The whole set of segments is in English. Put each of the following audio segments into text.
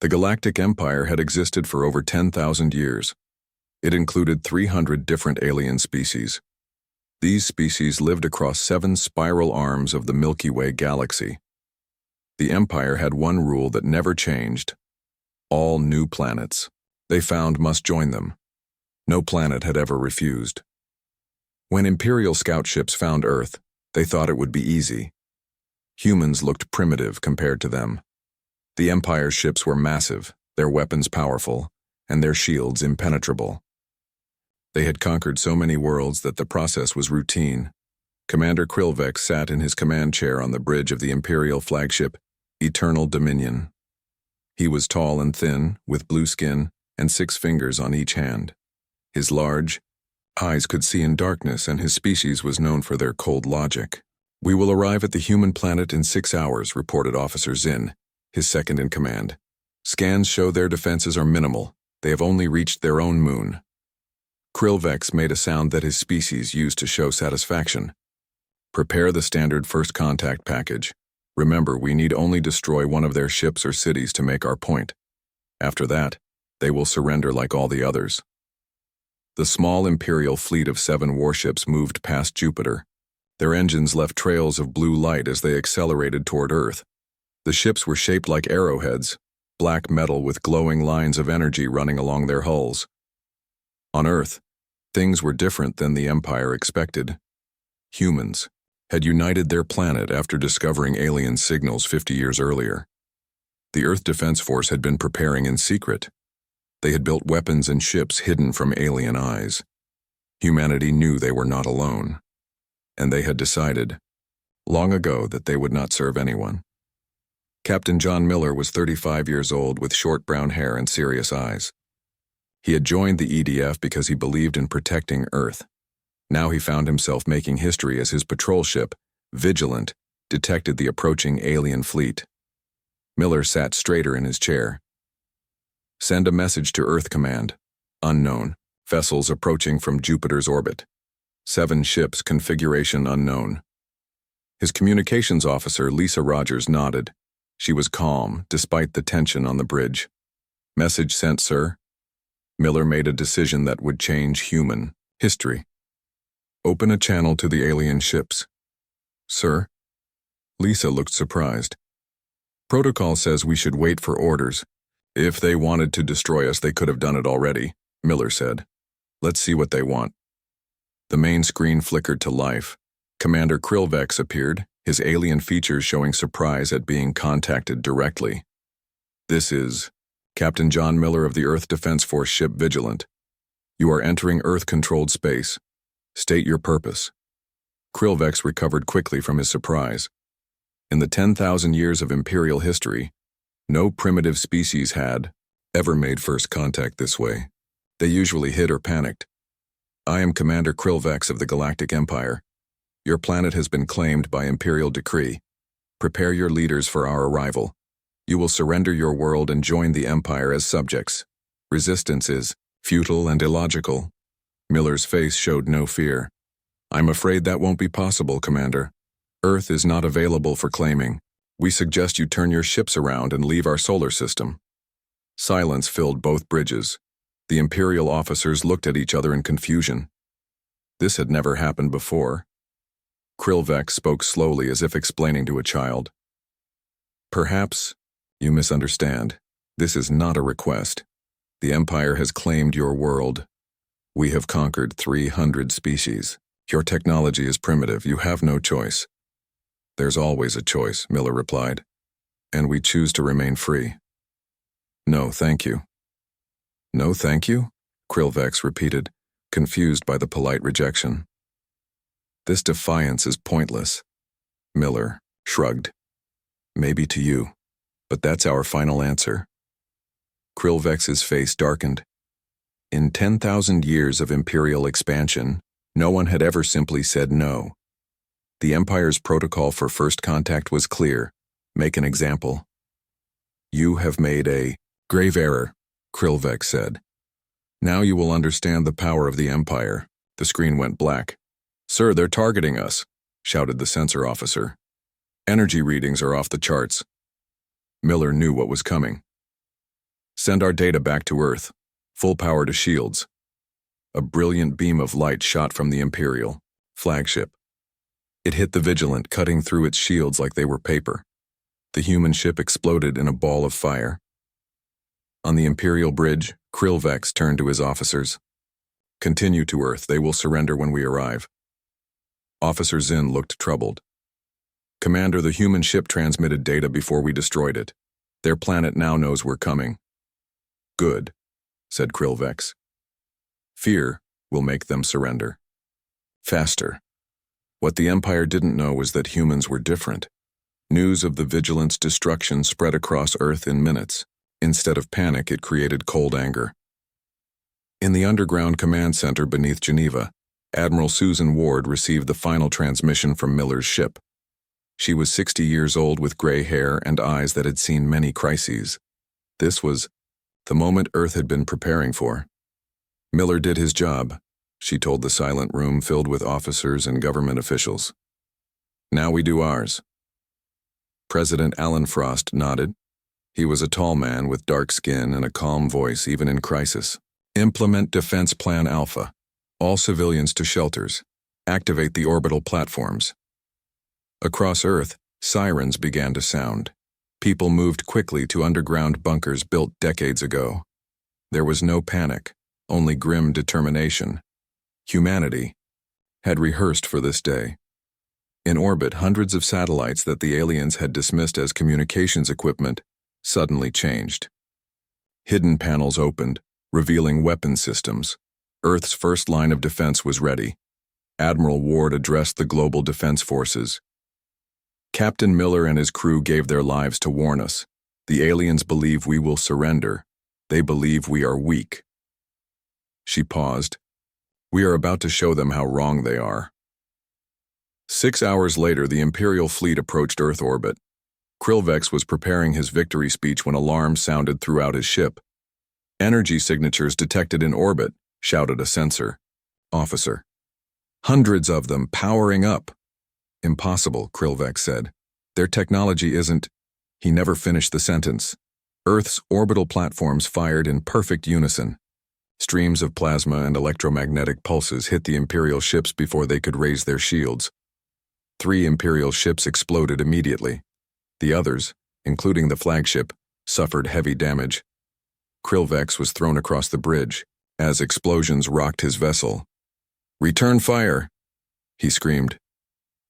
The Galactic Empire had existed for over 10,000 years. It included 300 different alien species. These species lived across 7 spiral arms of the Milky Way galaxy. The Empire had one rule that never changed. All new planets they found must join them. No planet had ever refused. When Imperial scout ships found Earth, they thought it would be easy. Humans looked primitive compared to them. The Empire's ships were massive, their weapons powerful, and their shields impenetrable. They had conquered so many worlds that the process was routine. Commander Krillvex sat in his command chair on the bridge of the Imperial flagship, Eternal Dominion. He was tall and thin, with blue skin and 6 fingers on each hand. His large eyes could see in darkness, and his species was known for their cold logic. "We will arrive at the human planet in 6 hours," reported Officer Zinn, his second in command. "Scans show their defenses are minimal. They have only reached their own moon." Krillvex made a sound that his species used to show satisfaction. "Prepare the standard first contact package. Remember, we need only destroy one of their ships or cities to make our point. After that, they will surrender like all the others." The small Imperial fleet of 7 warships moved past Jupiter. Their engines left trails of blue light as they accelerated toward Earth. The ships were shaped like arrowheads, black metal with glowing lines of energy running along their hulls. On Earth, things were different than the Empire expected. Humans had united their planet after discovering alien signals 50 years earlier. The Earth Defense Force had been preparing in secret. They had built weapons and ships hidden from alien eyes. Humanity knew they were not alone. And they had decided, long ago, that they would not serve anyone. Captain John Miller was 35 years old with short brown hair and serious eyes. He had joined the EDF because he believed in protecting Earth. Now he found himself making history as his patrol ship, Vigilant, detected the approaching alien fleet. Miller sat straighter in his chair. "Send a message to Earth Command. Unknown. Vessels approaching from Jupiter's orbit. 7 ships, configuration unknown." His communications officer, Lisa Rogers, nodded. She was calm, despite the tension on the bridge. "Message sent, sir." Miller made a decision that would change human history. "Open a channel to the alien ships." "Sir?" Lisa looked surprised. "Protocol says we should wait for orders. If they wanted to destroy us, they could have done it already," Miller said. "Let's see what they want." The main screen flickered to life. Commander Krillvex appeared, his alien features showing surprise at being contacted directly. "This is Captain John Miller of the Earth Defense Force ship Vigilant. You are entering Earth-controlled space. State your purpose." Krillvex recovered quickly from his surprise. In the 10,000 years of Imperial history, no primitive species had ever made first contact this way. They usually hid or panicked. "I am Commander Krillvex of the Galactic Empire. Your planet has been claimed by Imperial decree. Prepare your leaders for our arrival. You will surrender your world and join the Empire as subjects. Resistance is futile and illogical." Miller's face showed no fear. "I'm afraid that won't be possible, Commander. Earth is not available for claiming. We suggest you turn your ships around and leave our solar system." Silence filled both bridges. The Imperial officers looked at each other in confusion. This had never happened before. Krillvex spoke slowly as if explaining to a child. "Perhaps you misunderstand. This is not a request. The Empire has claimed your world. We have conquered 300 species. Your technology is primitive. You have no choice." "There's always a choice," Miller replied. "And we choose to remain free." "No, thank you." "No, thank you?" Krillvex repeated, confused by the polite rejection. "This defiance is pointless." Miller shrugged. "Maybe to you, but that's our final answer." Krillvex's face darkened. In 10,000 years of Imperial expansion, no one had ever simply said no. The Empire's protocol for first contact was clear. Make an example. "You have made a grave error," Krillvex said. "Now you will understand the power of the Empire." The screen went black. "Sir, they're targeting us," shouted the sensor officer. "Energy readings are off the charts." Miller knew what was coming. Send our data back to Earth. Full power to shields. A brilliant beam of light shot from the Imperial flagship. It hit the Vigilant, cutting through its shields like they were paper. The human ship exploded in a ball of fire. On the Imperial bridge, Krillvex turned to his officers. Continue to Earth. They will surrender when we arrive. Officer Zinn looked troubled. Commander, the human ship transmitted data before we destroyed it. Their planet now knows we're coming. Good, said Krillvex. Fear will make them surrender. Faster. What the Empire didn't know was that humans were different. News of the Vigilant's destruction spread across Earth in minutes. Instead of panic, it created cold anger. In the underground command center beneath Geneva, Admiral Susan Ward received the final transmission from Miller's ship. She was 60 years old with gray hair and eyes that had seen many crises. This was the moment Earth had been preparing for. Miller did his job, she told the silent room filled with officers and government officials. Now we do ours. President Alan Frost nodded. He was a tall man with dark skin and a calm voice even in crisis. Implement Defense Plan Alpha. All civilians to shelters. Activate the orbital platforms. Across Earth, sirens began to sound. People moved quickly to underground bunkers built decades ago. There was no panic, only grim determination. Humanity had rehearsed for this day. In orbit, hundreds of satellites that the aliens had dismissed as communications equipment suddenly changed. Hidden panels opened, revealing weapon systems. Earth's first line of defense was ready. Admiral Ward addressed the global defense forces. Captain Miller and his crew gave their lives to warn us. The aliens believe we will surrender. They believe we are weak. She paused. We are about to show them how wrong they are. 6 hours later, the Imperial fleet approached Earth orbit. Krillvex was preparing his victory speech when alarms sounded throughout his ship. Energy signatures detected in orbit, shouted a sensor. Officer. Hundreds of them powering up. Impossible, Krillvex said. Their technology isn't... He never finished the sentence. Earth's orbital platforms fired in perfect unison. Streams of plasma and electromagnetic pulses hit the Imperial ships before they could raise their shields. 3 Imperial ships exploded immediately. The others, including the flagship, suffered heavy damage. Krillvex was thrown across the bridge as explosions rocked his vessel. Return fire, he screamed.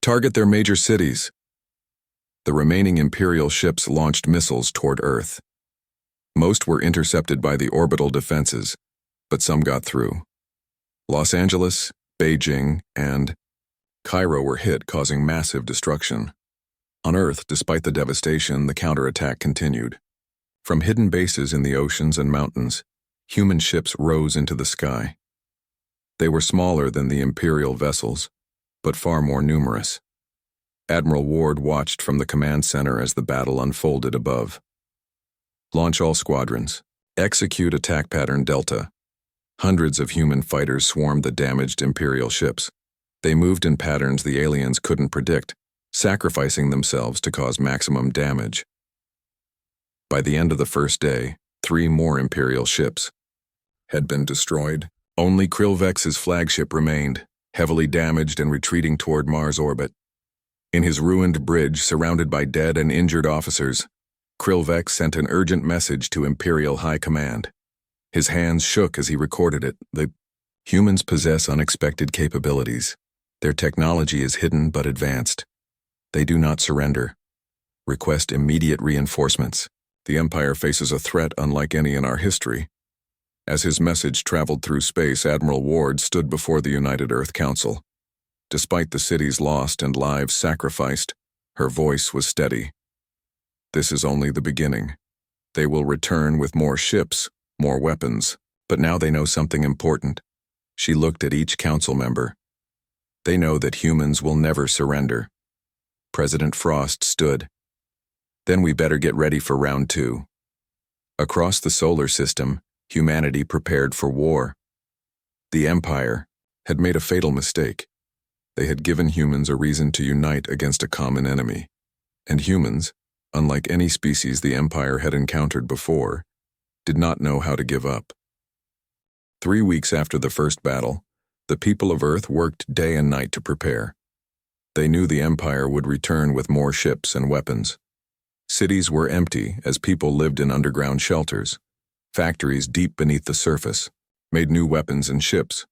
Target their major cities. The remaining Imperial ships launched missiles toward Earth. Most were intercepted by the orbital defenses, but some got through. Los Angeles, Beijing, and Cairo were hit, causing massive destruction. On Earth, despite the devastation, the counterattack continued. From hidden bases in the oceans and mountains, human ships rose into the sky. They were smaller than the Imperial vessels, but far more numerous. Admiral Ward watched from the command center as the battle unfolded above. Launch all squadrons. Execute attack pattern Delta. Hundreds of human fighters swarmed the damaged Imperial ships. They moved in patterns the aliens couldn't predict, sacrificing themselves to cause maximum damage. By the end of the first day, 3 more Imperial ships had been destroyed. Only Krillvex's flagship remained, heavily damaged and retreating toward Mars orbit. In his ruined bridge, surrounded by dead and injured officers, Krillvex sent an urgent message to Imperial High Command. His hands shook as he recorded it. The humans possess unexpected capabilities. Their technology is hidden but advanced. They do not surrender. Request immediate reinforcements. The Empire faces a threat unlike any in our history. As his message traveled through space, Admiral Ward stood before the United Earth Council. Despite the cities lost and lives sacrificed, her voice was steady. This is only the beginning. They will return with more ships, more weapons, but now they know something important. She looked at each council member. They know that humans will never surrender. President Frost stood. Then we better get ready for round 2. Across the solar system, humanity prepared for war. The Empire had made a fatal mistake. They had given humans a reason to unite against a common enemy. And humans, unlike any species the Empire had encountered before, did not know how to give up. 3 weeks after the first battle, the people of Earth worked day and night to prepare. They knew the Empire would return with more ships and weapons. Cities were empty as people lived in underground shelters. Factories deep beneath the surface made new weapons and ships.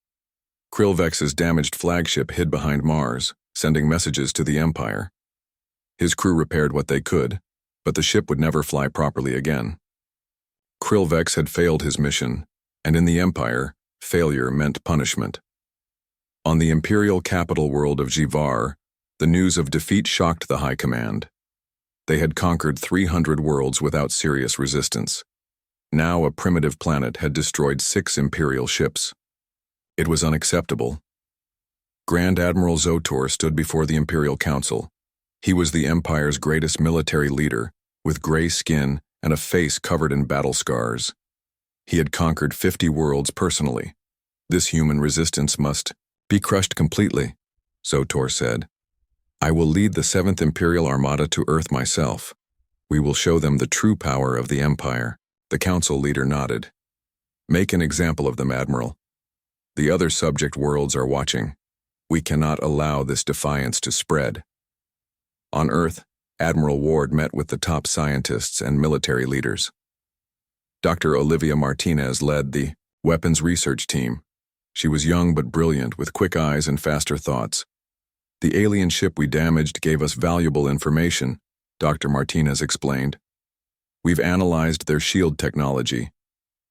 Krillvex's damaged flagship hid behind Mars, sending messages to the Empire. His crew repaired what they could, but the ship would never fly properly again. Krillvex had failed his mission, and in the Empire, failure meant punishment. On the Imperial capital world of Jivar, the news of defeat shocked the High Command. They had conquered 300 worlds without serious resistance. Now a primitive planet had destroyed 6 Imperial ships. It was unacceptable. Grand Admiral Zotor stood before the Imperial Council. He was the Empire's greatest military leader, with gray skin and a face covered in battle scars. He had conquered 50 worlds personally. This human resistance must be crushed completely, Zotor said. I will lead the 7th Imperial Armada to Earth myself. We will show them the true power of the Empire. The council leader nodded. Make an example of them, Admiral. The other subject worlds are watching. We cannot allow this defiance to spread. On Earth, Admiral Ward met with the top scientists and military leaders. Dr. Olivia Martinez led the weapons research team. She was young but brilliant, with quick eyes and faster thoughts. The alien ship we damaged gave us valuable information, Dr. Martinez explained. We've analyzed their shield technology.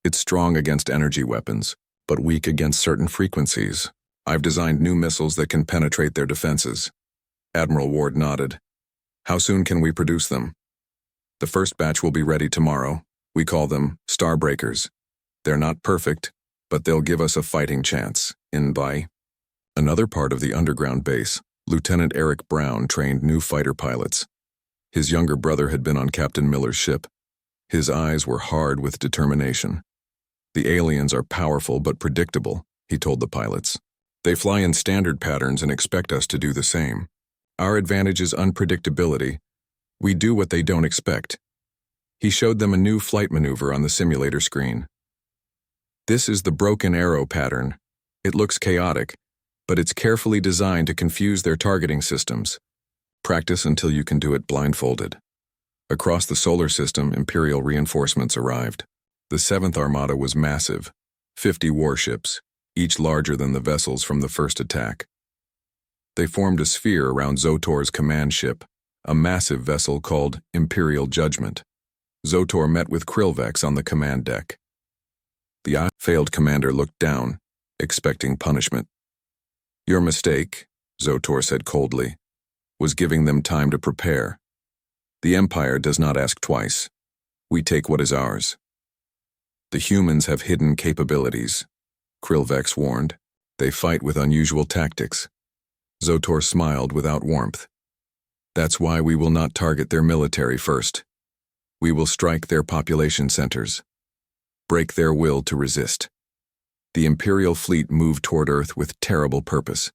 It's strong against energy weapons, but weak against certain frequencies. I've designed new missiles that can penetrate their defenses. Admiral Ward nodded. How soon can we produce them? The first batch will be ready tomorrow. We call them Starbreakers. They're not perfect, but they'll give us a fighting chance. In by another part of the underground base, Lieutenant Eric Brown trained new fighter pilots. His younger brother had been on Captain Miller's ship. His eyes were hard with determination. The aliens are powerful but predictable, he told the pilots. They fly in standard patterns and expect us to do the same. Our advantage is unpredictability. We do what they don't expect. He showed them a new flight maneuver on the simulator screen. This is the broken arrow pattern. It looks chaotic, but it's carefully designed to confuse their targeting systems. Practice until you can do it blindfolded. Across the solar system, Imperial reinforcements arrived. The 7th Armada was massive, 50 warships, each larger than the vessels from the first attack. They formed a sphere around Zotor's command ship, a massive vessel called Imperial Judgment. Zotor met with Krillvex on the command deck. The failed commander looked down, expecting punishment. Your mistake, Zotor said coldly, was giving them time to prepare. The Empire does not ask twice. We take what is ours. The humans have hidden capabilities, Krillvex warned. They fight with unusual tactics. Zotor smiled without warmth. That's why we will not target their military first. We will strike their population centers. Break their will to resist. The Imperial fleet moved toward Earth with terrible purpose.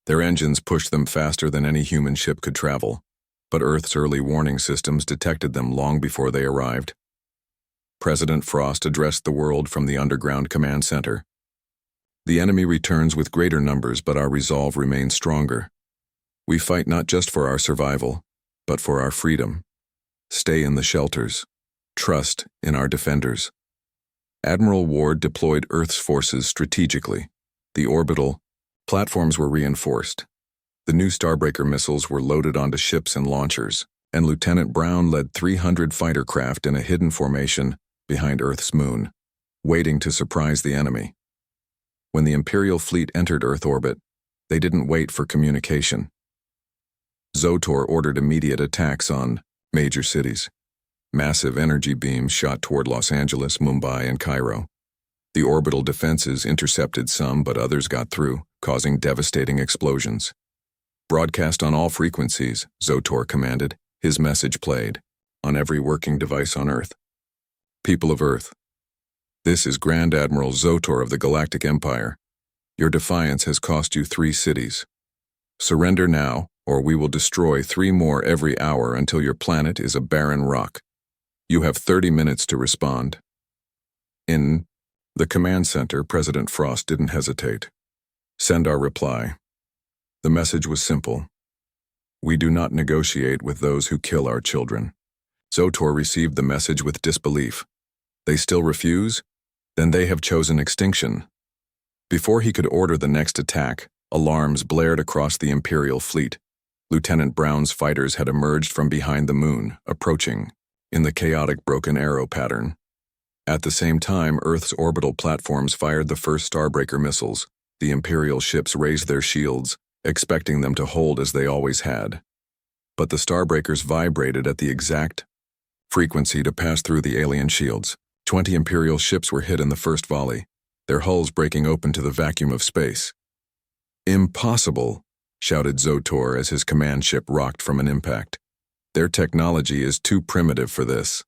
Their engines pushed them faster than any human ship could travel, but Earth's early warning systems detected them long before they arrived. President Frost addressed the world from the underground command center. The enemy returns with greater numbers, but our resolve remains stronger. We fight not just for our survival, but for our freedom. Stay in the shelters. Trust in our defenders. Admiral Ward deployed Earth's forces strategically. The orbital platforms were reinforced. The new Starbreaker missiles were loaded onto ships and launchers, and Lieutenant Brown led 300 fighter craft in a hidden formation behind Earth's moon, waiting to surprise the enemy. When the Imperial fleet entered Earth orbit, they didn't wait for communication. Zotor ordered immediate attacks on major cities. Massive energy beams shot toward Los Angeles, Mumbai, and Cairo. The orbital defenses intercepted some, but others got through, causing devastating explosions. Broadcast on all frequencies, Zotor commanded. His message played on every working device on Earth. People of Earth, this is Grand Admiral Zotor of the Galactic Empire. Your defiance has cost you 3 cities. Surrender now, or we will destroy 3 more every hour until your planet is a barren rock. You have 30 minutes to respond. In the command center, President Frost didn't hesitate. Send our reply. The message was simple. We do not negotiate with those who kill our children. Zotor received the message with disbelief. They still refuse? Then they have chosen extinction. Before he could order the next attack, alarms blared across the Imperial fleet. Lieutenant Brown's fighters had emerged from behind the moon, approaching, in the chaotic broken arrow pattern. At the same time, Earth's orbital platforms fired the first Starbreaker missiles. The Imperial ships raised their shields, expecting them to hold as they always had. But the Starbreakers vibrated at the exact frequency to pass through the alien shields. 20 Imperial ships were hit in the first volley, their hulls breaking open to the vacuum of space. Impossible, shouted Zotor as his command ship rocked from an impact. Their technology is too primitive for this.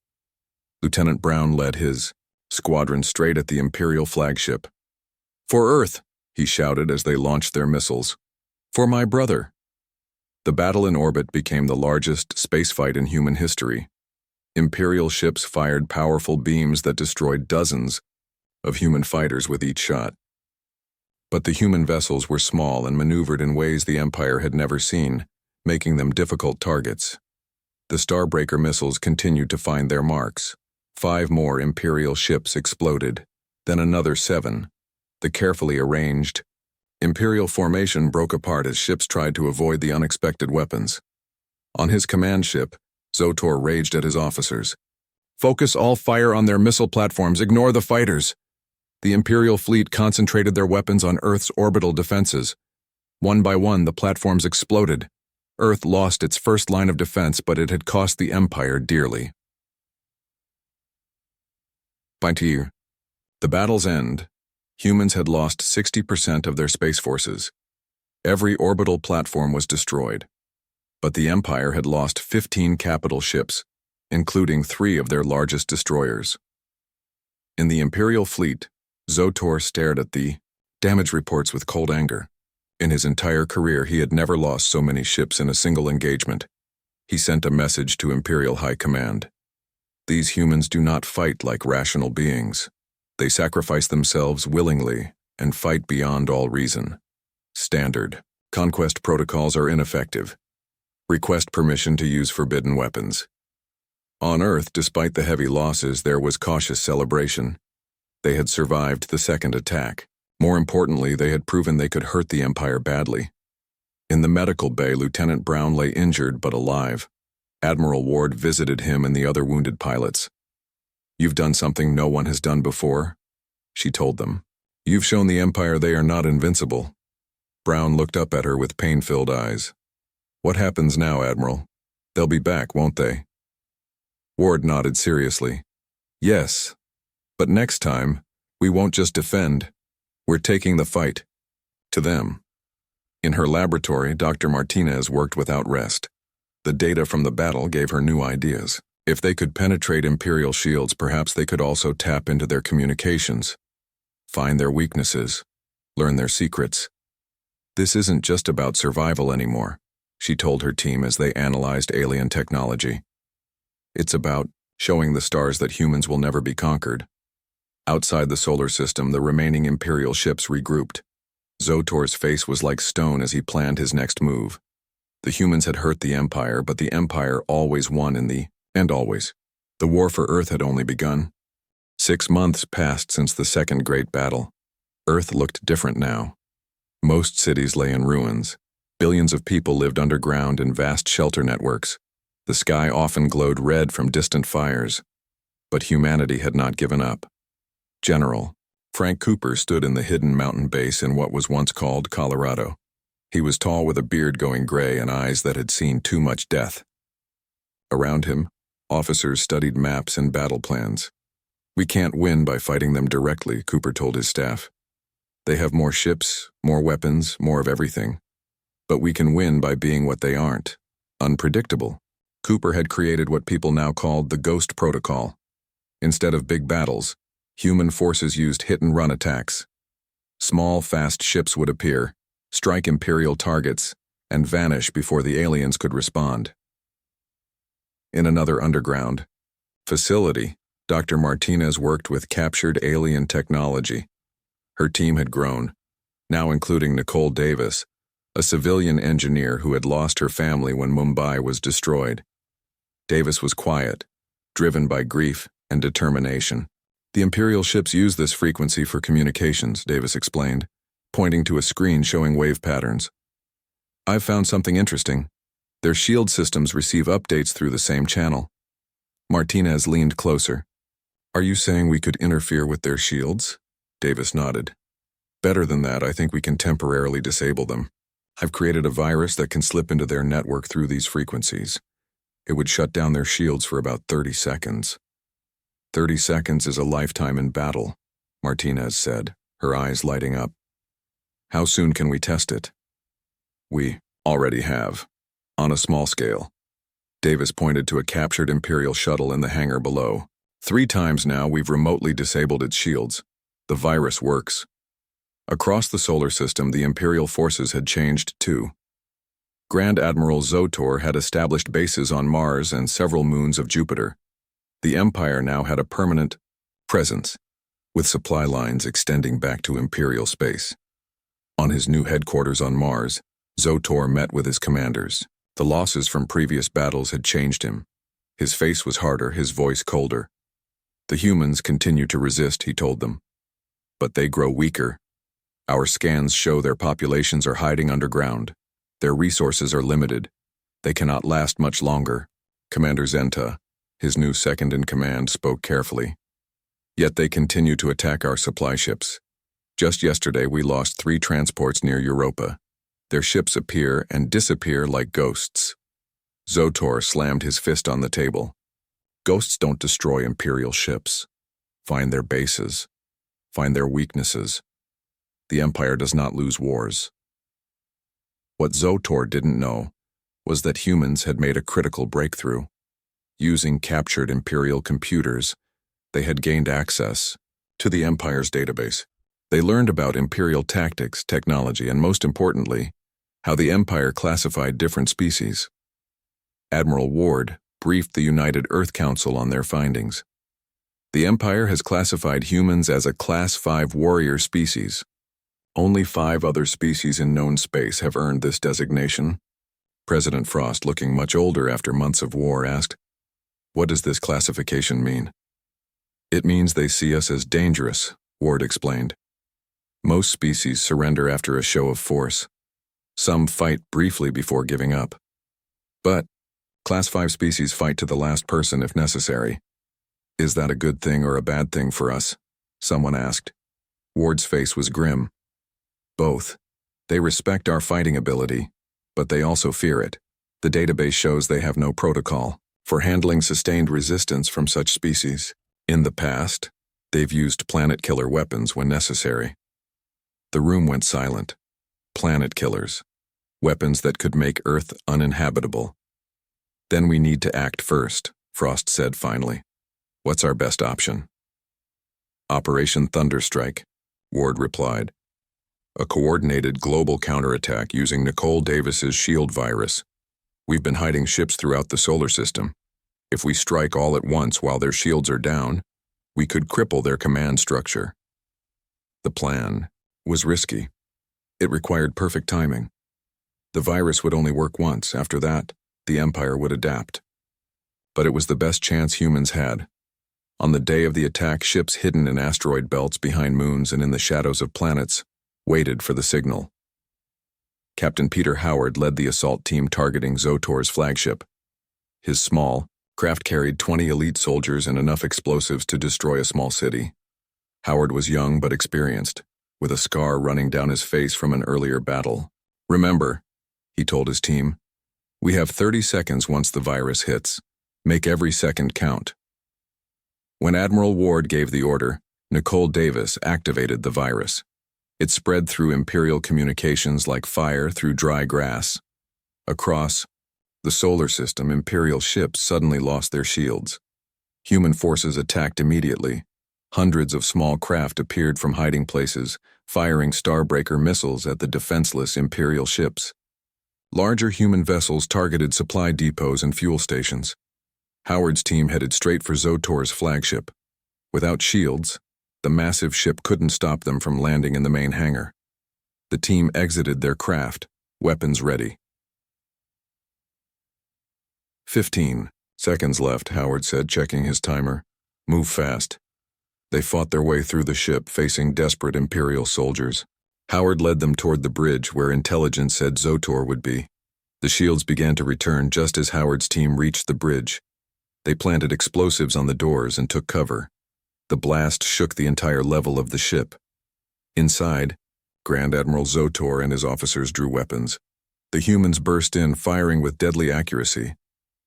Lieutenant Brown led his squadron straight at the Imperial flagship. For Earth, he shouted as they launched their missiles. For my brother. The battle in orbit became the largest space fight in human history. Imperial ships fired powerful beams that destroyed dozens of human fighters with each shot. But the human vessels were small and maneuvered in ways the Empire had never seen, making them difficult targets. The Starbreaker missiles continued to find their marks. 5 more Imperial ships exploded, then another 7. The carefully arranged Imperial formation broke apart as ships tried to avoid the unexpected weapons. On his command ship, Zotor raged at his officers. Focus all fire on their missile platforms, ignore the fighters. The Imperial fleet concentrated their weapons on Earth's orbital defenses. One by one, the platforms exploded. Earth lost its first line of defense, but it had cost the Empire dearly. By the battle's end, humans had lost 60% of their space forces. Every orbital platform was destroyed. But the Empire had lost 15 capital ships, including 3 of their largest destroyers. In the Imperial fleet, Zotor stared at the damage reports with cold anger. In his entire career, he had never lost so many ships in a single engagement. He sent a message to Imperial High Command. These humans do not fight like rational beings. They sacrifice themselves willingly and fight beyond all reason. Standard conquest protocols are ineffective. Request permission to use forbidden weapons. On Earth, despite the heavy losses, there was cautious celebration. They had survived the second attack. More importantly, they had proven they could hurt the Empire badly. In the medical bay, Lieutenant Brown lay injured but alive. Admiral Ward visited him and the other wounded pilots. You've done something no one has done before, she told them. You've shown the Empire they are not invincible. Brown looked up at her with pain-filled eyes. What happens now, Admiral? They'll be back, won't they? Ward nodded seriously. Yes, but next time, we won't just defend. We're taking the fight. To them. In her laboratory, Dr. Martinez worked without rest. The data from the battle gave her new ideas. If they could penetrate Imperial shields, perhaps they could also tap into their communications, find their weaknesses, learn their secrets. This isn't just about survival anymore, she told her team as they analyzed alien technology. It's about showing the stars that humans will never be conquered. Outside the solar system, the remaining Imperial ships regrouped. Zotor's face was like stone as he planned his next move. The humans had hurt the Empire, but the Empire always won in the end always. The war for Earth had only begun. 6 months passed since the Second Great Battle. Earth looked different now. Most cities lay in ruins. Billions of people lived underground in vast shelter networks. The sky often glowed red from distant fires. But humanity had not given up. General Frank Cooper stood in the hidden mountain base in what was once called Colorado. He was tall with a beard going gray and eyes that had seen too much death. Around him, officers studied maps and battle plans. We can't win by fighting them directly, Cooper told his staff. They have more ships, more weapons, more of everything. But we can win by being what they aren't, unpredictable. Cooper had created what people now called the Ghost Protocol. Instead of big battles, human forces used hit-and-run attacks. Small, fast ships would appear, strike Imperial targets, and vanish before the aliens could respond. In another underground facility, Dr. Martinez worked with captured alien technology. Her team had grown, now including Nicole Davis, a civilian engineer who had lost her family when Mumbai was destroyed. Davis was quiet, driven by grief and determination. The Imperial ships use this frequency for communications, Davis explained, pointing to a screen showing wave patterns. I've found something interesting. Their shield systems receive updates through the same channel. Martinez leaned closer. Are you saying we could interfere with their shields? Davis nodded. Better than that, I think we can temporarily disable them. I've created a virus that can slip into their network through these frequencies. It would shut down their shields for about 30 seconds. 30 seconds is a lifetime in battle, Martinez said, her eyes lighting up. How soon can we test it? We already have, on a small scale. Davis pointed to a captured Imperial shuttle in the hangar below. 3 times now we've remotely disabled its shields. The virus works. Across the solar system, the Imperial forces had changed too. Grand Admiral Zotor had established bases on Mars and several moons of Jupiter. The Empire now had a permanent presence, with supply lines extending back to Imperial space. On his new headquarters on Mars, Zotor met with his commanders. The losses from previous battles had changed him. His face was harder, his voice colder. The humans continue to resist, he told them. But they grow weaker. Our scans show their populations are hiding underground. Their resources are limited. They cannot last much longer. Commander Zenta, his new second-in-command, spoke carefully. Yet they continue to attack our supply ships. Just yesterday we lost 3 transports near Europa. Their ships appear and disappear like ghosts. Zotor slammed his fist on the table. Ghosts don't destroy Imperial ships. Find their bases. Find their weaknesses. The Empire does not lose wars. What Zotor didn't know was that humans had made a critical breakthrough. Using captured Imperial computers, they had gained access to the Empire's database. They learned about Imperial tactics, technology, and most importantly, how the Empire classified different species. Admiral Ward briefed the United Earth Council on their findings. The Empire has classified humans as a Class 5 warrior species. Only 5 other species in known space have earned this designation. President Frost, looking much older after months of war, asked, "What does this classification mean?" "It means they see us as dangerous," Ward explained. "Most species surrender after a show of force. Some fight briefly before giving up. But Class 5 species fight to the last person if necessary. Is that a good thing or a bad thing for us?" someone asked. Ward's face was grim. Both. They respect our fighting ability, but they also fear it. The database shows they have no protocol for handling sustained resistance from such species. In the past, they've used planet killer weapons when necessary. The room went silent. Planet killers. Weapons that could make Earth uninhabitable. "Then we need to act first," Frost said finally. "What's our best option?" "Operation Thunderstrike," Ward replied. "A coordinated global counterattack using Nicole Davis's shield virus. We've been hiding ships throughout the solar system. If we strike all at once while their shields are down, we could cripple their command structure." The plan was risky. It required perfect timing. The virus would only work once. After that, the Empire would adapt. But it was the best chance humans had. On the day of the attack, ships hidden in asteroid belts behind moons and in the shadows of planets waited for the signal. Captain Peter Howard led the assault team targeting Zotor's flagship. His small craft carried 20 elite soldiers and enough explosives to destroy a small city. Howard was young but experienced, with a scar running down his face from an earlier battle. "Remember," he told his team, "we have 30 seconds once the virus hits. Make every second count." When Admiral Ward gave the order, Nicole Davis activated the virus. It spread through Imperial communications like fire through dry grass. Across the solar system, Imperial ships suddenly lost their shields. Human forces attacked immediately. Hundreds of small craft appeared from hiding places, firing Starbreaker missiles at the defenseless Imperial ships. Larger human vessels targeted supply depots and fuel stations. Howard's team headed straight for Zotor's flagship. Without shields, the massive ship couldn't stop them from landing in the main hangar. The team exited their craft, weapons ready. 15 seconds left, Howard said, checking his timer. Move fast. They fought their way through the ship, facing desperate Imperial soldiers. Howard led them toward the bridge where intelligence said Zotor would be. The shields began to return just as Howard's team reached the bridge. They planted explosives on the doors and took cover. The blast shook the entire level of the ship. Inside, Grand Admiral Zotor and his officers drew weapons. The humans burst in, firing with deadly accuracy.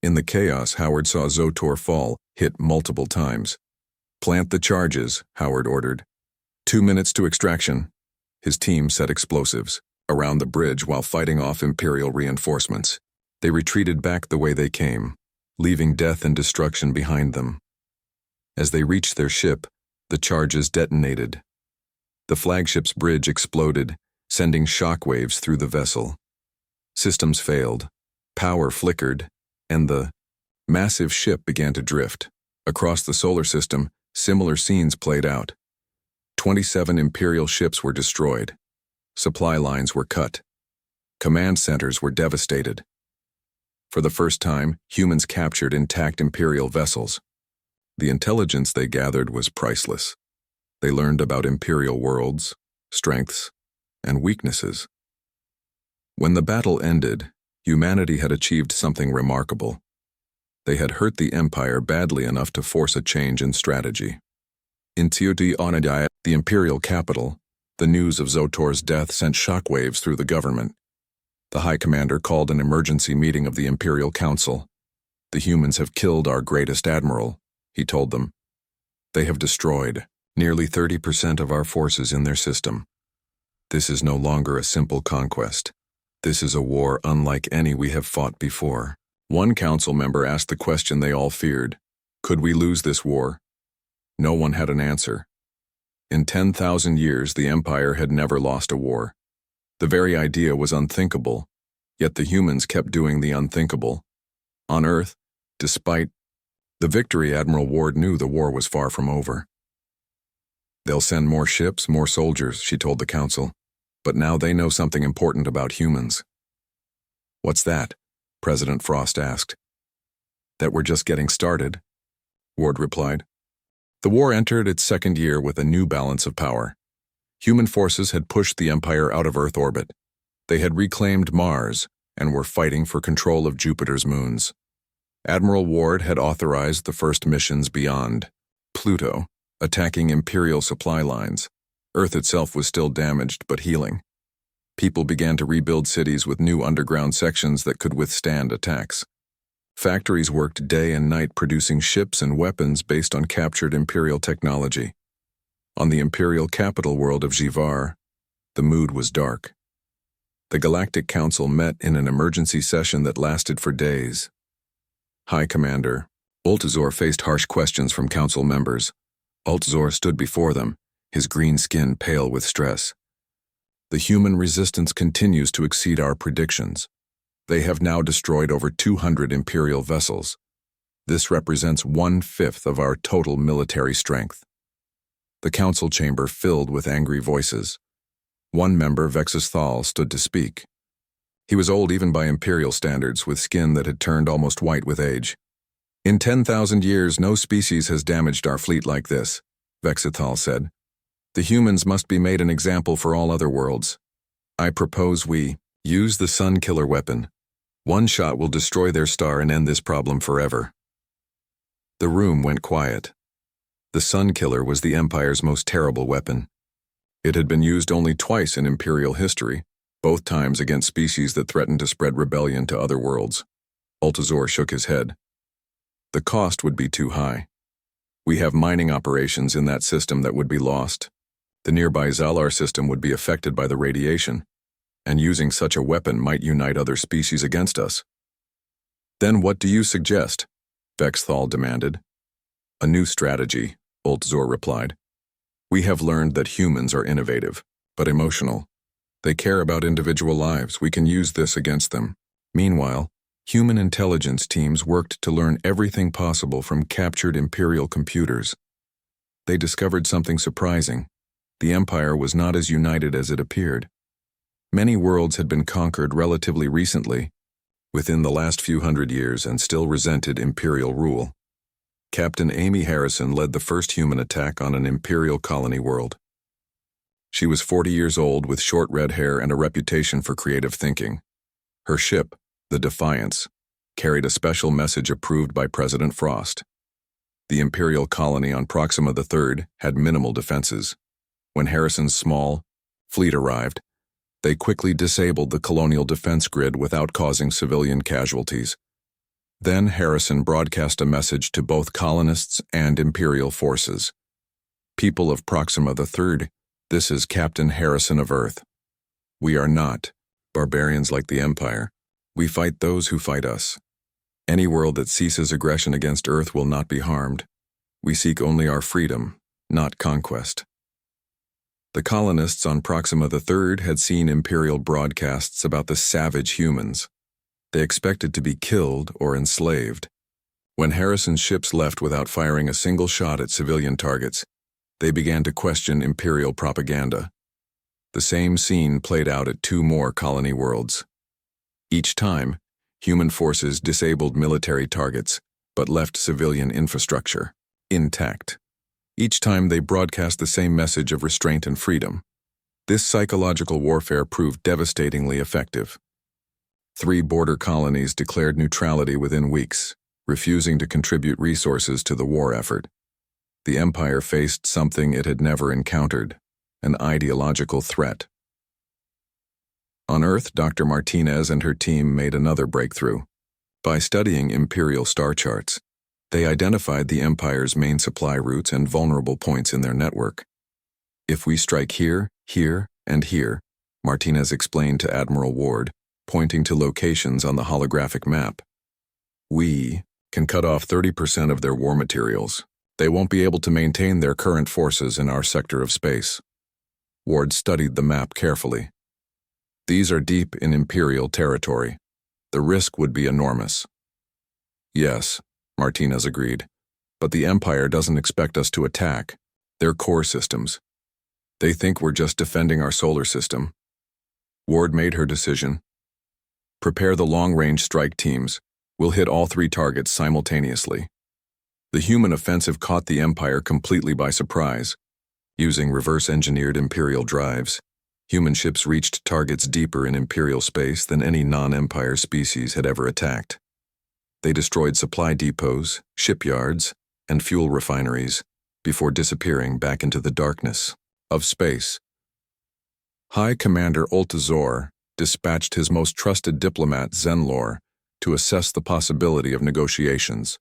In the chaos, Howard saw Zotor fall, hit multiple times. Plant the charges, Howard ordered. 2 minutes to extraction. His team set explosives around the bridge while fighting off Imperial reinforcements. They retreated back the way they came, leaving death and destruction behind them. As they reached their ship, the charges detonated. The flagship's bridge exploded, sending shockwaves through the vessel. Systems failed, power flickered, and the massive ship began to drift. Across the solar system, similar scenes played out. 27 Imperial ships were destroyed. Supply lines were cut. Command centers were devastated. For the first time, humans captured intact Imperial vessels. The intelligence they gathered was priceless. They learned about Imperial worlds, strengths, and weaknesses. When the battle ended, humanity had achieved something remarkable. They had hurt the Empire badly enough to force a change in strategy. In Teotihuacan, the imperial capital, the news of Zotor's death sent shockwaves through the government. The High Commander called an emergency meeting of the Imperial Council. The humans have killed our greatest admiral, he told them. They have destroyed nearly 30% of our forces in their system. This is no longer a simple conquest. This is a war unlike any we have fought before. One council member asked the question they all feared. Could we lose this war? No one had an answer. In 10,000 years, the Empire had never lost a war. The very idea was unthinkable, yet the humans kept doing the unthinkable. On Earth, despite the victory, Admiral Ward knew the war was far from over. They'll send more ships, more soldiers, she told the council. But now they know something important about humans. What's that? President Frost asked. That we're just getting started, Ward replied. The war entered its second year with a new balance of power. Human forces had pushed the Empire out of Earth orbit. They had reclaimed Mars and were fighting for control of Jupiter's moons. Admiral Ward had authorized the first missions beyond Pluto, attacking Imperial supply lines. Earth itself was still damaged but healing. People began to rebuild cities with new underground sections that could withstand attacks. Factories worked day and night producing ships and weapons based on captured Imperial technology. On the Imperial capital world of Jivar, the mood was dark. The Galactic Council met in an emergency session that lasted for days. High Commander Altazor faced harsh questions from council members. Altazor stood before them, his green skin pale with stress. The human resistance continues to exceed our predictions. They have now destroyed over 200 Imperial vessels. This represents 1/5 of our total military strength. The council chamber filled with angry voices. One member, Vexus Thal, stood to speak. He was old even by Imperial standards, with skin that had turned almost white with age. In 10,000 years, no species has damaged our fleet like this, Vexithal said. The humans must be made an example for all other worlds. I propose we use the Sun Killer weapon. One shot will destroy their star and end this problem forever. The room went quiet. The Sun Killer was the Empire's most terrible weapon. It had been used only twice in Imperial history, both times against species that threatened to spread rebellion to other worlds. Altazor shook his head. The cost would be too high. We have mining operations in that system that would be lost. The nearby Zalar system would be affected by the radiation, and using such a weapon might unite other species against us. Then what do you suggest? Vexthal demanded. A new strategy, Altazor replied. We have learned that humans are innovative, but emotional. They care about individual lives. We can use this against them. Meanwhile, human intelligence teams worked to learn everything possible from captured Imperial computers. They discovered something surprising. The Empire was not as united as it appeared. Many worlds had been conquered relatively recently, within the last few hundred years, and still resented Imperial rule. Captain Amy Harrison led the first human attack on an Imperial colony world. She was 40 years old with short red hair and a reputation for creative thinking. Her ship, the Defiance, carried a special message approved by President Frost. The Imperial colony on Proxima III had minimal defenses. When Harrison's small fleet arrived, they quickly disabled the colonial defense grid without causing civilian casualties. Then Harrison broadcast a message to both colonists and Imperial forces. People of Proxima III, this is Captain Harrison of Earth. We are not barbarians like the Empire. We fight those who fight us. Any world that ceases aggression against Earth will not be harmed. We seek only our freedom, not conquest. The colonists on Proxima III had seen Imperial broadcasts about the savage humans. They expected to be killed or enslaved. When Harrison's ships left without firing a single shot at civilian targets, they began to question Imperial propaganda. The same scene played out at 2 more colony worlds. Each time, human forces disabled military targets, but left civilian infrastructure intact. Each time they broadcast the same message of restraint and freedom. This psychological warfare proved devastatingly effective. 3 border colonies declared neutrality within weeks, refusing to contribute resources to the war effort. The Empire faced something it had never encountered, an ideological threat. On Earth, Dr. Martinez and her team made another breakthrough. By studying Imperial star charts, they identified the Empire's main supply routes and vulnerable points in their network. If we strike here, here, and here, Martinez explained to Admiral Ward, pointing to locations on the holographic map, we can cut off 30% of their war materials. They won't be able to maintain their current forces in our sector of space. Ward studied the map carefully. These are deep in Imperial territory. The risk would be enormous. Yes, Martinez agreed, but the Empire doesn't expect us to attack their core systems. They think we're just defending our solar system. Ward made her decision. Prepare the long-range strike teams. We'll hit all 3 targets simultaneously. The human offensive caught the Empire completely by surprise. Using reverse-engineered Imperial drives, human ships reached targets deeper in Imperial space than any non-Empire species had ever attacked. They destroyed supply depots, shipyards, and fuel refineries before disappearing back into the darkness of space. High Commander Ultazor dispatched his most trusted diplomat Zenlor to assess the possibility of negotiations.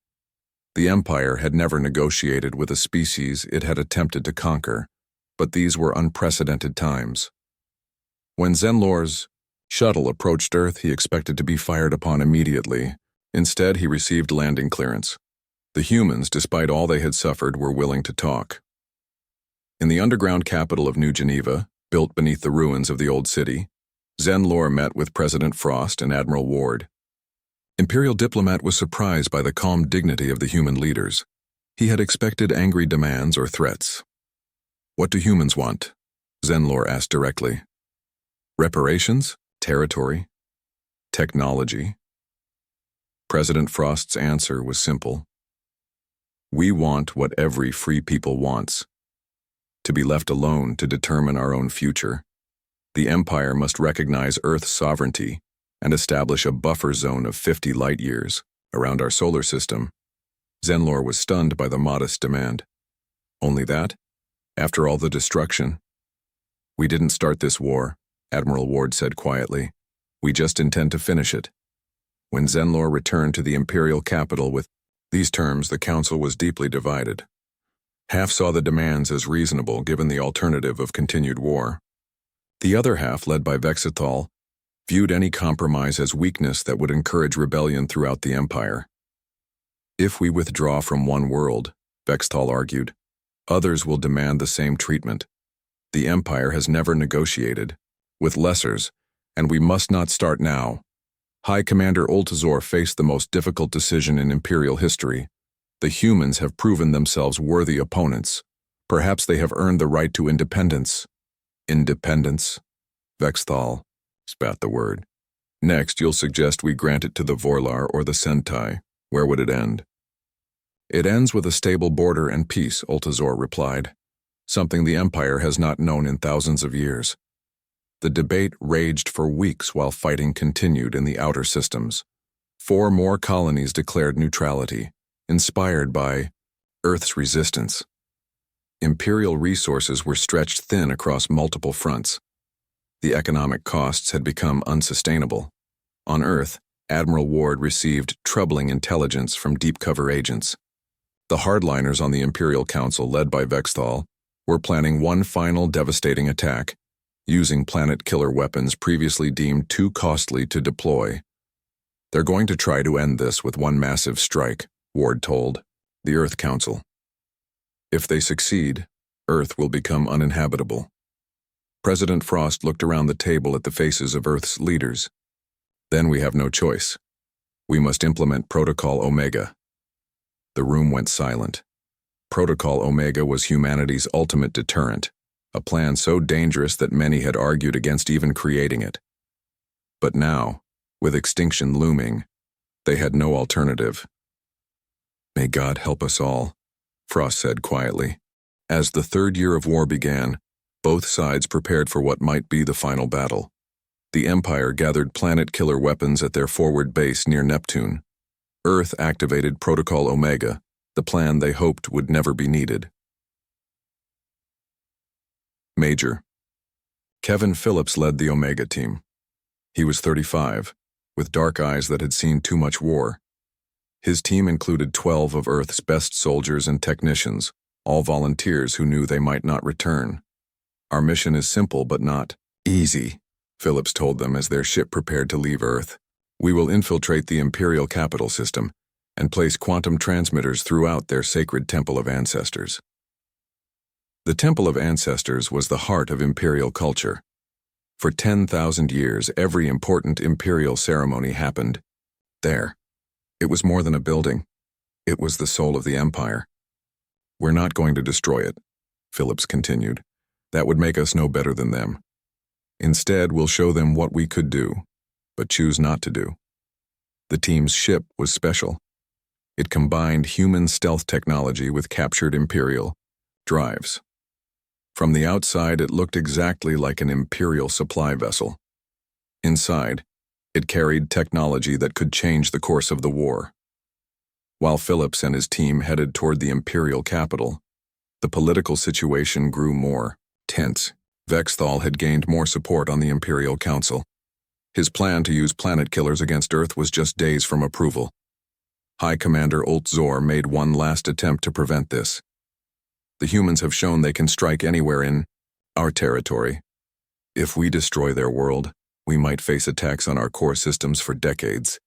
The Empire had never negotiated with a species it had attempted to conquer, but these were unprecedented times. When Zenlor's shuttle approached Earth, he expected to be fired upon immediately. Instead, he received landing clearance. The humans, despite all they had suffered, were willing to talk. In the underground capital of New Geneva, built beneath the ruins of the old city, Zenlor met with President Frost and Admiral Ward. Imperial diplomat was surprised by the calm dignity of the human leaders. He had expected angry demands or threats. What do humans want? Zenlor asked directly. Reparations? Territory? Technology? President Frost's answer was simple. We want what every free people wants. To be left alone to determine our own future. The Empire must recognize Earth's sovereignty and establish a buffer zone of 50 light-years around our solar system. Zenlor was stunned by the modest demand. Only that? After all the destruction? We didn't start this war, Admiral Ward said quietly. We just intend to finish it. When Zenlor returned to the Imperial capital with these terms, the council was deeply divided. Half saw the demands as reasonable given the alternative of continued war. The other half, led by Vexithal, viewed any compromise as weakness that would encourage rebellion throughout the Empire. If we withdraw from one world, Vexithal argued, others will demand the same treatment. The Empire has never negotiated with lessers, and we must not start now. High Commander Ultazor faced the most difficult decision in Imperial history. The humans have proven themselves worthy opponents. Perhaps they have earned the right to independence. Independence? Vexthal spat the word. Next, you'll suggest we grant it to the Vorlar or the Sentai. Where would it end? It ends with a stable border and peace, Ultazor replied, something the Empire has not known in thousands of years. The debate raged for weeks while fighting continued in the outer systems. 4 more colonies declared neutrality, inspired by Earth's resistance. Imperial resources were stretched thin across multiple fronts. The economic costs had become unsustainable. On Earth, Admiral Ward received troubling intelligence from deep cover agents. The hardliners on the Imperial Council, led by Vexthal, were planning one final devastating attack, using planet-killer weapons previously deemed too costly to deploy. They're going to try to end this with one massive strike, Ward told the Earth Council. If they succeed, Earth will become uninhabitable. President Frost looked around the table at the faces of Earth's leaders. Then we have no choice. We must implement Protocol Omega. The room went silent. Protocol Omega was humanity's ultimate deterrent, a plan so dangerous that many had argued against even creating it. But now, with extinction looming, they had no alternative. May God help us all, Frost said quietly. As the 3rd year of war began, both sides prepared for what might be the final battle. The Empire gathered planet-killer weapons at their forward base near Neptune. Earth activated Protocol Omega, the plan they hoped would never be needed. Major. Kevin Phillips led the Omega team. He was 35, with dark eyes that had seen too much war. His team included 12 of Earth's best soldiers and technicians, all volunteers who knew they might not return. Our mission is simple but not easy, Phillips told them as their ship prepared to leave Earth. We will infiltrate the Imperial capital system and place quantum transmitters throughout their sacred Temple of Ancestors. The Temple of Ancestors was the heart of Imperial culture. For 10,000 years, every important Imperial ceremony happened there. It was more than a building. It was the soul of the Empire. We're not going to destroy it, Phillips continued. That would make us no better than them. Instead, we'll show them what we could do, but choose not to do. The team's ship was special. It combined human stealth technology with captured Imperial drives. From the outside, it looked exactly like an Imperial supply vessel. Inside, it carried technology that could change the course of the war. While Phillips and his team headed toward the Imperial capital, the political situation grew more tense. Vexthal had gained more support on the Imperial Council. His plan to use planet killers against Earth was just days from approval. High Commander Ultzor made one last attempt to prevent this. The humans have shown they can strike anywhere in our territory. If we destroy their world, we might face attacks on our core systems for decades.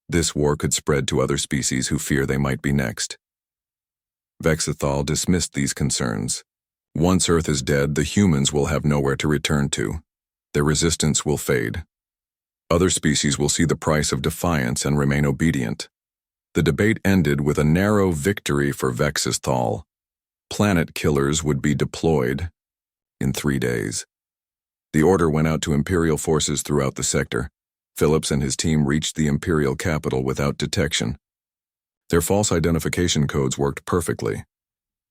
This war could spread to other species who fear they might be next. Vexithal dismissed these concerns. Once Earth is dead, the humans will have nowhere to return to. Their resistance will fade. Other species will see the price of defiance and remain obedient. The debate ended with a narrow victory for Vexithal. Planet killers would be deployed in 3 days. The order went out to Imperial forces throughout the sector. Phillips and his team reached the Imperial capital without detection. Their false identification codes worked perfectly.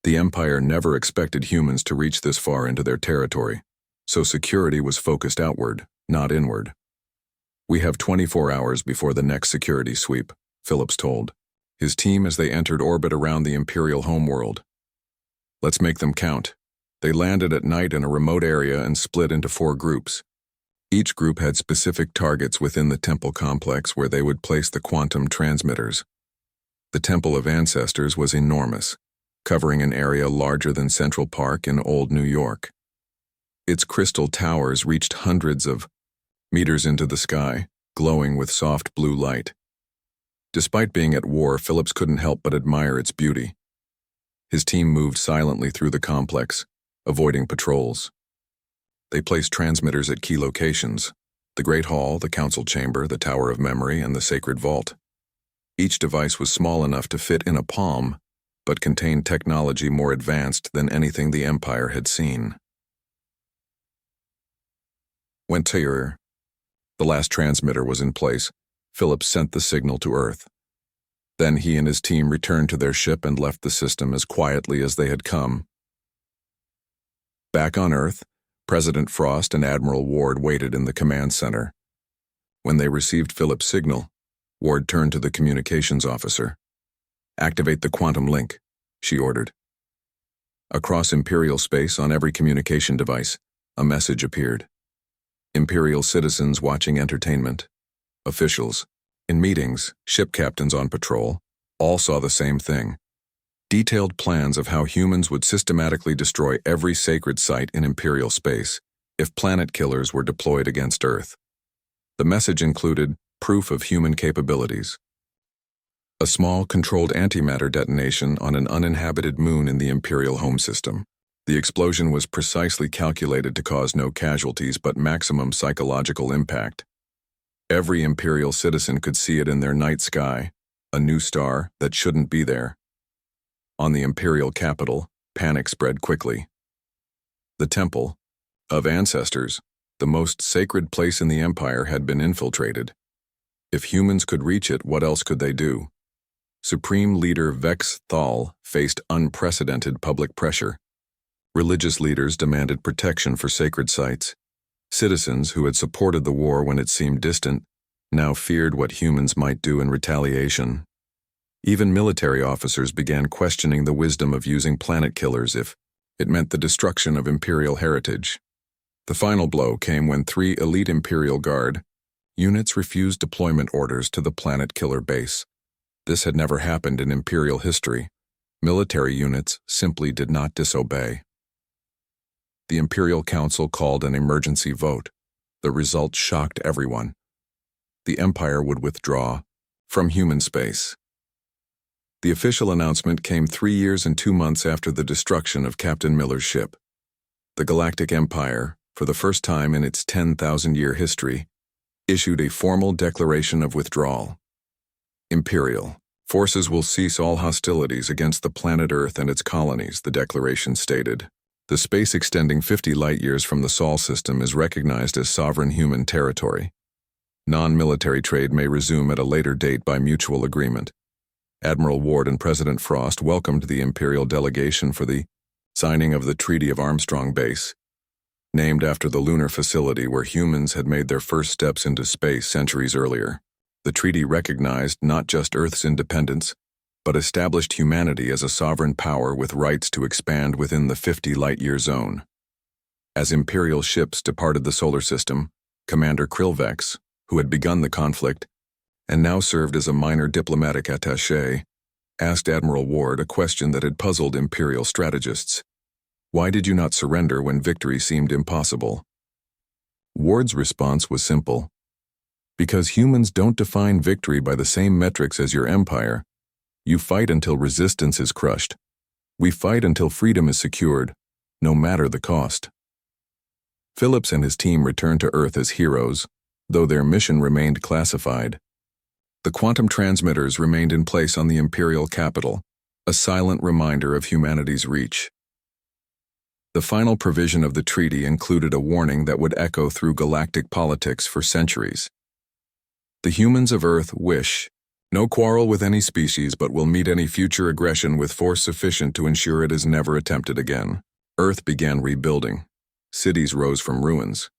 The Empire never expected humans to reach this far into their territory, so security was focused outward, not inward. We have 24 hours before the next security sweep, Phillips told his team as they entered orbit around the Imperial homeworld. Let's make them count. They landed at night in a remote area and split into 4 groups. Each group had specific targets within the temple complex where they would place the quantum transmitters. The Temple of Ancestors was enormous, covering an area larger than Central Park in Old New York. Its crystal towers reached hundreds of meters into the sky, glowing with soft blue light. Despite being at war, Phillips couldn't help but admire its beauty. His team moved silently through the complex, avoiding patrols. They placed transmitters at key locations, The Great Hall, the Council Chamber, the Tower of Memory, and the Sacred Vault. Each device was small enough to fit in a palm, but contained technology more advanced than anything the Empire had seen. When the last transmitter was in place, Phillips sent the signal to Earth. Then he and his team returned to their ship and left the system as quietly as they had come. Back on Earth, President Frost and Admiral Ward waited in the command center. When they received Phillips' signal, Ward turned to the communications officer. "Activate the quantum link," she ordered. Across Imperial space on every communication device, a message appeared. Imperial citizens watching entertainment, officials, in meetings, ship captains on patrol, all saw the same thing. Detailed plans of how humans would systematically destroy every sacred site in Imperial space if planet killers were deployed against Earth. The message included proof of human capabilities. A small, controlled antimatter detonation on an uninhabited moon in the Imperial home system. The explosion was precisely calculated to cause no casualties but maximum psychological impact. Every Imperial citizen could see it in their night sky, a new star that shouldn't be there. On the Imperial capital, panic spread quickly. The Temple of Ancestors, the most sacred place in the Empire, had been infiltrated. If humans could reach it, what else could they do? Supreme Leader Vex Thal faced unprecedented public pressure. Religious leaders demanded protection for sacred sites. Citizens who had supported the war when it seemed distant now feared what humans might do in retaliation. Even military officers began questioning the wisdom of using planet killers if it meant the destruction of Imperial heritage. The final blow came when 3 elite Imperial Guard units refused deployment orders to the planet killer base. This had never happened in Imperial history. Military units simply did not disobey. The Imperial Council called an emergency vote. The result shocked everyone. The Empire would withdraw from human space. The official announcement came 3 years and 2 months after the destruction of Captain Miller's ship. The Galactic Empire, for the first time in its 10,000-year history, issued a formal declaration of withdrawal. Imperial forces will cease all hostilities against the planet Earth and its colonies, the declaration stated. The space extending 50 light-years from the Sol system is recognized as sovereign human territory. Non-military trade may resume at a later date by mutual agreement. Admiral Ward and President Frost welcomed the Imperial delegation for the signing of the Treaty of Armstrong Base, named after the lunar facility where humans had made their first steps into space centuries earlier. The treaty recognized not just Earth's independence, but established humanity as a sovereign power with rights to expand within the 50 light-year zone. As Imperial ships departed the solar system, Commander Krillvex, who had begun the conflict and now served as a minor diplomatic attaché, asked Admiral Ward a question that had puzzled Imperial strategists. Why did you not surrender when victory seemed impossible? Ward's response was simple. Because humans don't define victory by the same metrics as your empire. You fight until resistance is crushed. We fight until freedom is secured, no matter the cost. Phillips and his team returned to Earth as heroes, though their mission remained classified. The quantum transmitters remained in place on the Imperial capital, a silent reminder of humanity's reach. The final provision of the treaty included a warning that would echo through galactic politics for centuries. The humans of Earth wish no quarrel with any species but will meet any future aggression with force sufficient to ensure it is never attempted again. Earth began rebuilding. Cities rose from ruins.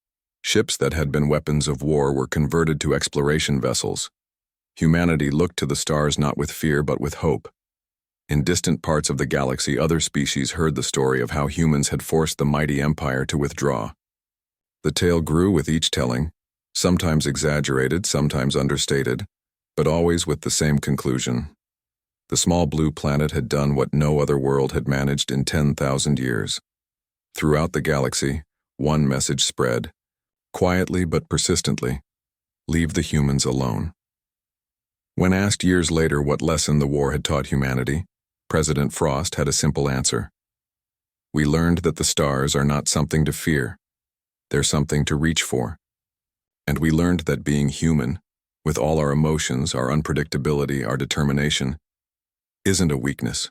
Ships that had been weapons of war were converted to exploration vessels. Humanity looked to the stars not with fear but with hope. In distant parts of the galaxy, other species heard the story of how humans had forced the mighty empire to withdraw. The tale grew with each telling, sometimes exaggerated, sometimes understated, but always with the same conclusion. The small blue planet had done what no other world had managed in 10,000 years. Throughout the galaxy, one message spread, quietly but persistently: leave the humans alone. When asked years later what lesson the war had taught humanity, President Frost had a simple answer. We learned that the stars are not something to fear. They're something to reach for. And we learned that being human, with all our emotions, our unpredictability, our determination, isn't a weakness.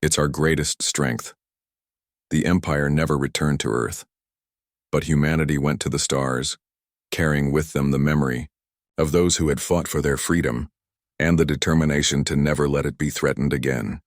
It's our greatest strength. The Empire never returned to Earth, but humanity went to the stars, carrying with them the memory of those who had fought for their freedom and the determination to never let it be threatened again.